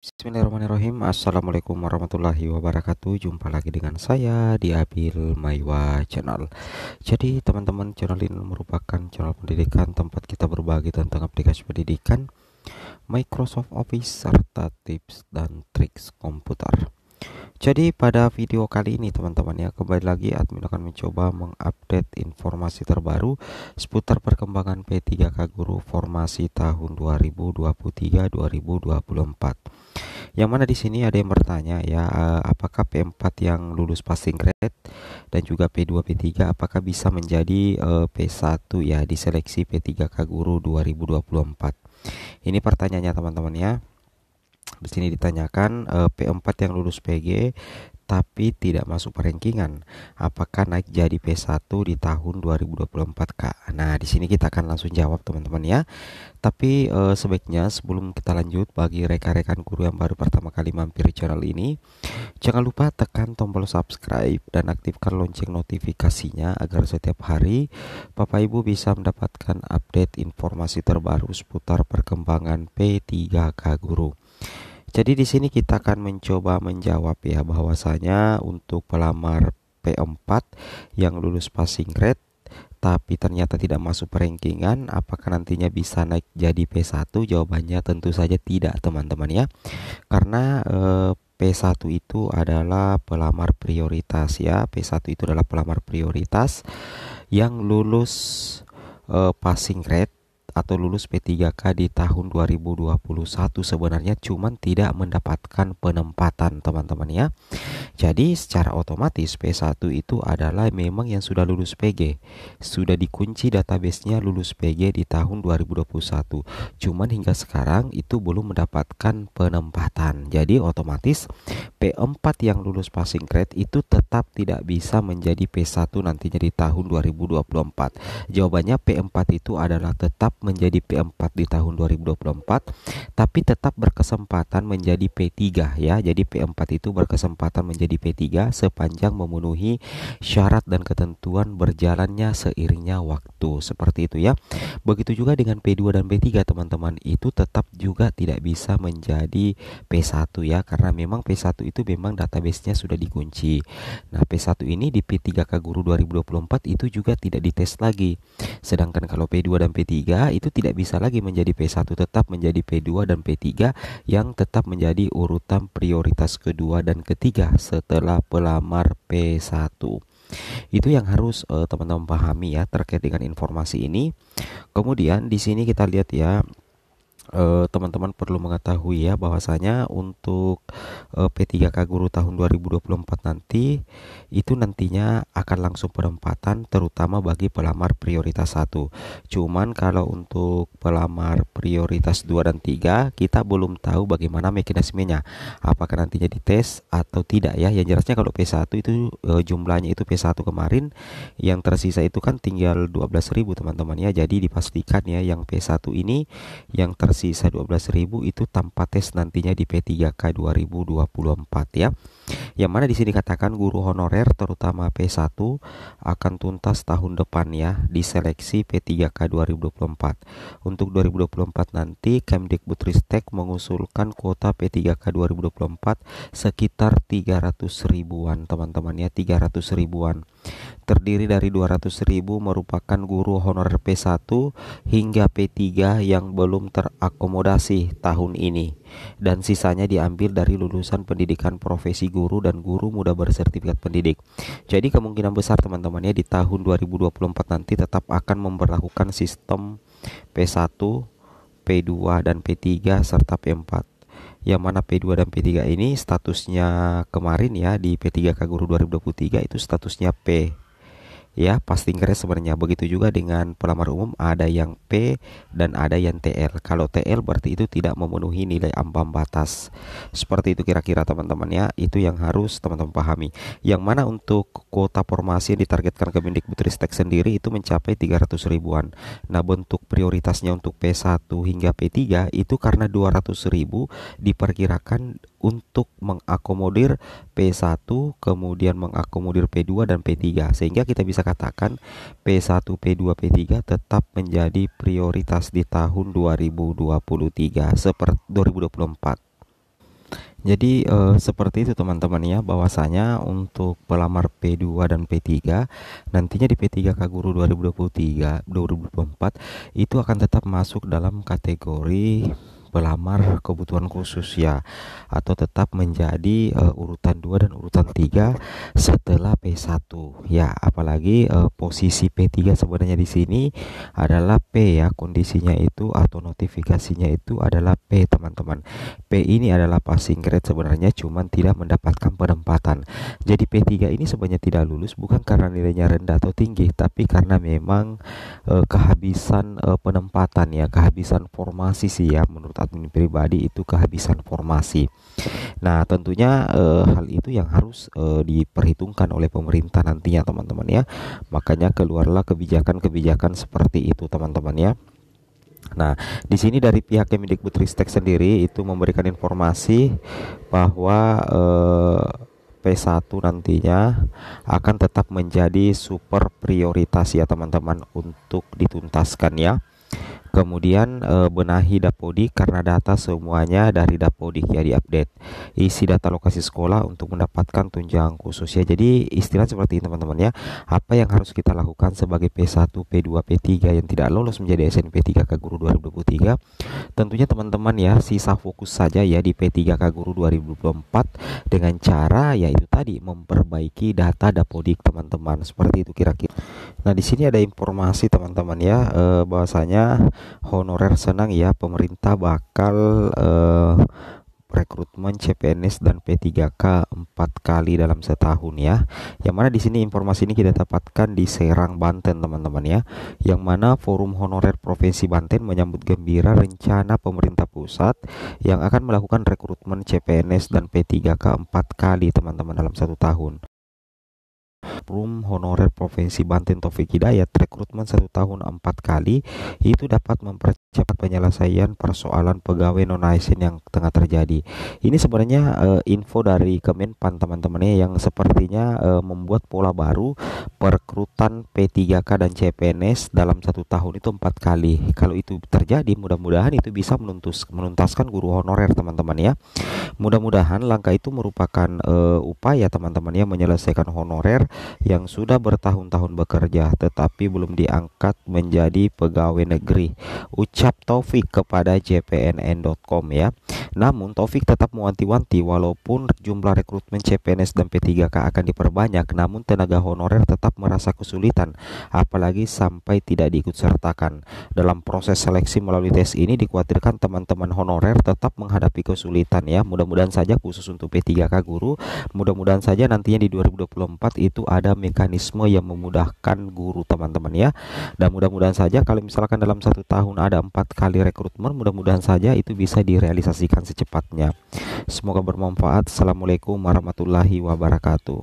Bismillahirrahmanirrahim. Assalamualaikum warahmatullahi wabarakatuh. Jumpa lagi dengan saya di Abil Maiwa Channel. Jadi teman-teman, channel ini merupakan channel pendidikan tempat kita berbagi tentang aplikasi pendidikan, Microsoft Office, serta tips dan triks komputer. Jadi pada video kali ini teman-teman ya, kembali lagi admin akan mencoba mengupdate informasi terbaru seputar perkembangan P3K Guru Formasi tahun 2023-2024. Yang mana di sini ada yang bertanya ya, apakah P4 yang lulus passing grade dan juga P2 P3 apakah bisa menjadi P1 ya di seleksi P3K Guru 2024. Ini pertanyaannya teman-teman ya. Di sini ditanyakan P4 yang lulus PG tapi tidak masuk perankingan, apakah naik jadi P1 di tahun 2024 Kak? Nah, di sini kita akan langsung jawab teman-teman ya. Tapi sebaiknya sebelum kita lanjut, bagi rekan-rekan guru yang baru pertama kali mampir channel ini, jangan lupa tekan tombol subscribe dan aktifkan lonceng notifikasinya agar setiap hari Bapak Ibu bisa mendapatkan update informasi terbaru seputar perkembangan P3K Guru. Jadi di sini kita akan mencoba menjawab ya, bahwasanya untuk pelamar P4 yang lulus passing grade tapi ternyata tidak masuk perankingan, apakah nantinya bisa naik jadi P1? Jawabannya tentu saja tidak teman-teman ya. Karena P1 itu adalah pelamar prioritas ya. P1 itu adalah pelamar prioritas yang lulus passing grade atau lulus P3K di tahun 2021 sebenarnya cuman tidak mendapatkan penempatan teman-teman ya. Jadi secara otomatis P1 itu adalah memang yang sudah lulus PG, sudah dikunci databasenya lulus PG di tahun 2021. Cuman hingga sekarang itu belum mendapatkan penempatan. Jadi otomatis P4 yang lulus passing grade itu tetap tidak bisa menjadi P1 nantinya di tahun 2024. Jawabannya P4 itu adalah tetap menjadi P4 di tahun 2024, tapi tetap berkesempatan menjadi P3 ya. Jadi P4 itu berkesempatan menjadi P3 sepanjang memenuhi syarat dan ketentuan berjalannya seiringnya waktu. Seperti itu ya. Begitu juga dengan P2 dan P3 teman-teman, itu tetap juga tidak bisa menjadi P1 ya, karena memang P1 itu memang databasenya sudah dikunci. Nah, P1 ini di P3K Guru 2024 itu juga tidak dites lagi. Sedangkan kalau P2 dan P3 itu tidak bisa lagi menjadi P1, tetap menjadi P2 dan P3 yang tetap menjadi urutan prioritas kedua dan ketiga setelah pelamar P1. Itu yang harus teman-teman pahami ya terkait dengan informasi ini. Kemudian di sini kita lihat ya, teman-teman perlu mengetahui ya bahwasanya untuk P3K Guru tahun 2024 nanti itu nantinya akan langsung penempatan terutama bagi pelamar prioritas 1. Cuman kalau untuk pelamar prioritas 2 dan 3 kita belum tahu bagaimana mekanismenya. Apakah nantinya dites atau tidak ya. Yang jelasnya kalau P1 itu jumlahnya itu P1 kemarin, yang tersisa itu kan tinggal 12.000 teman-teman ya. Jadi dipastikan ya yang P1 ini yang tersisa 12.000 itu tanpa tes nantinya di P3K 2024 ya. Yang mana di sini katakan guru honorer terutama P1 akan tuntas tahun depan ya di seleksi P3K 2024. Untuk 2024 nanti Kemdikbudristek mengusulkan kuota P3K 2024 sekitar 300 ribuan teman-teman ya, 300 ribuan. Terdiri dari 200.000 merupakan guru honorer P1 hingga P3 yang belum terakomodasi tahun ini, dan sisanya diambil dari lulusan pendidikan profesi guru dan guru muda bersertifikat pendidik. Jadi kemungkinan besar teman-teman ya di tahun 2024 nanti tetap akan memberlakukan sistem P1, P2 dan P3 serta P4. Yang mana P2 dan P3 ini statusnya kemarin ya di P3K Guru 2023 itu statusnya P ya, passing grade sebenarnya. Begitu juga dengan pelamar umum, ada yang P dan ada yang TL. Kalau TL berarti itu tidak memenuhi nilai ambang batas. Seperti itu kira-kira teman-teman ya. Itu yang harus teman-teman pahami. Yang mana untuk kuota formasi yang ditargetkan Kemdikbudristek sendiri itu mencapai 300 ribuan. Nah, bentuk prioritasnya untuk P1 hingga P3 itu karena 200.000 diperkirakan untuk mengakomodir P1, kemudian mengakomodir P2 dan P3, sehingga kita bisa katakan P1, P2, P3 tetap menjadi prioritas di tahun 2023 seperti 2024. Jadi seperti itu teman-teman ya, bahwasanya untuk pelamar P2 dan P3 nantinya di P3K Guru 2023 2024 itu akan tetap masuk dalam kategori pelamar kebutuhan khusus ya, atau tetap menjadi urutan 2 dan urutan 3 setelah P1 ya. Apalagi posisi P3 sebenarnya di sini adalah P ya, kondisinya itu atau notifikasinya itu adalah P teman-teman. P ini adalah passing grade sebenarnya, cuman tidak mendapatkan penempatan. Jadi P3 ini sebenarnya tidak lulus bukan karena nilainya rendah atau tinggi, tapi karena memang kehabisan penempatan ya, kehabisan formasi sih ya, menurut admin pribadi itu kehabisan formasi. Nah, tentunya hal itu yang harus diperhitungkan oleh pemerintah nantinya teman-teman ya. Makanya keluarlah kebijakan-kebijakan seperti itu teman-teman ya. Nah, di sini dari pihak Kemendikbudristek sendiri itu memberikan informasi bahwa P1 nantinya akan tetap menjadi super prioritas ya teman-teman untuk dituntaskan ya. Kemudian benahi Dapodik karena data semuanya dari Dapodik ya diupdate. Isi data lokasi sekolah untuk mendapatkan tunjangan khusus ya. Jadi istilah seperti ini teman-teman ya. Apa yang harus kita lakukan sebagai P1, P2, P3 yang tidak lolos menjadi SNP3K Guru 2023? Tentunya teman-teman ya, sisa fokus saja ya di P3K Guru 2024 dengan cara yaitu tadi memperbaiki data Dapodik teman-teman. Seperti itu kira-kira. Nah, di sini ada informasi teman-teman ya, bahwasanya honorer senang ya, pemerintah bakal rekrutmen CPNS dan P3K 4 kali dalam setahun ya. Yang mana di sini informasi ini kita dapatkan di Serang, Banten teman-teman ya. Yang mana Forum Honorer Provinsi Banten menyambut gembira rencana pemerintah pusat yang akan melakukan rekrutmen CPNS dan P3K 4 kali teman-teman dalam satu tahun. Forum Honorer Provinsi Banten Taufik Hidayat, rekrutmen 1 tahun 4 kali itu dapat mempercepat penyelesaian persoalan pegawai non ASN yang tengah terjadi. Ini sebenarnya info dari Kemenpan teman-teman ya, yang sepertinya membuat pola baru perekrutan P3K dan CPNS dalam 1 tahun itu 4 kali. Kalau itu terjadi, mudah-mudahan itu bisa menuntaskan guru honorer teman-teman ya. Mudah-mudahan langkah itu merupakan upaya teman-teman ya menyelesaikan honorer yang sudah bertahun-tahun bekerja tetapi belum diangkat menjadi pegawai negeri. Ucap Taufik kepada jpnn.com ya. Namun Taufik tetap mewanti-wanti walaupun jumlah rekrutmen CPNS dan P3K akan diperbanyak, namun tenaga honorer tetap merasa kesulitan apalagi sampai tidak diikutsertakan. Dalam proses seleksi melalui tes ini dikhawatirkan teman-teman honorer tetap menghadapi kesulitan ya. Mudah-mudahan saja khusus untuk P3K guru, mudah-mudahan saja nantinya di 2024 itu ada mekanisme yang memudahkan guru teman-teman ya. Dan mudah-mudahan saja kalau misalkan dalam 1 tahun ada 4 kali rekrutmen, mudah-mudahan saja itu bisa direalisasikan secepatnya. Semoga bermanfaat. Assalamualaikum warahmatullahi wabarakatuh.